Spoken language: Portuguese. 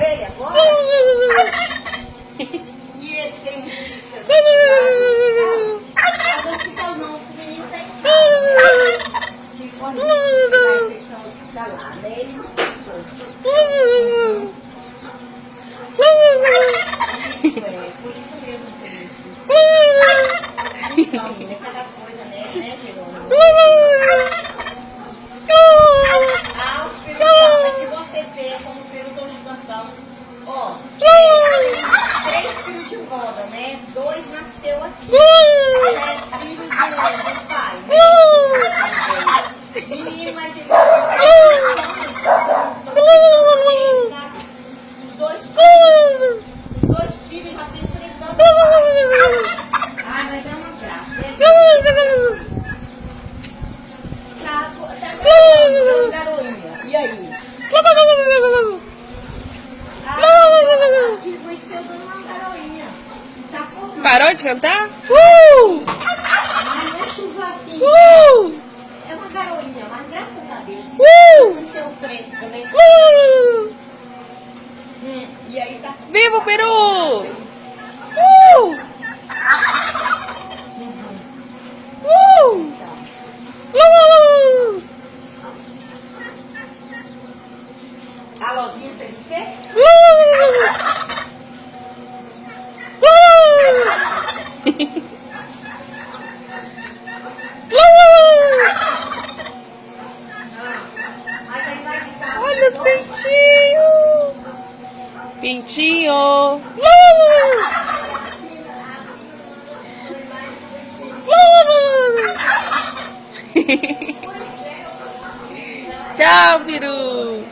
Ele agora? E ele tem notícia do hospital não, o menino tá em casa. Que quando ele vai a infecção hospitalar, né? Ele não ficou. Por isso mesmo, por isso. Então, é cada coisa, né, Jerônimo? Ah, os perutão, mas se você ver como os perutão gigantão, ó, três filhos de roda, né? 2 nasceu aqui. É filho do pai, né? Menino, mas ele os dois filhos já tem cerebral do pai. Ai, mas é uma graça. Tá garoinha. E aí? Aqui vai ser uma garoinha. Tá formando. Parou de cantar? Mas não é chuva assim. É uma garoinha, mas graças a Deus. Vai ser um fresco, né? E aí tá. Viva o peru! A Lozinha fez o quê? Mas aí vai ficar. Olha os pintinhos! Pintinho! Tchau, peru!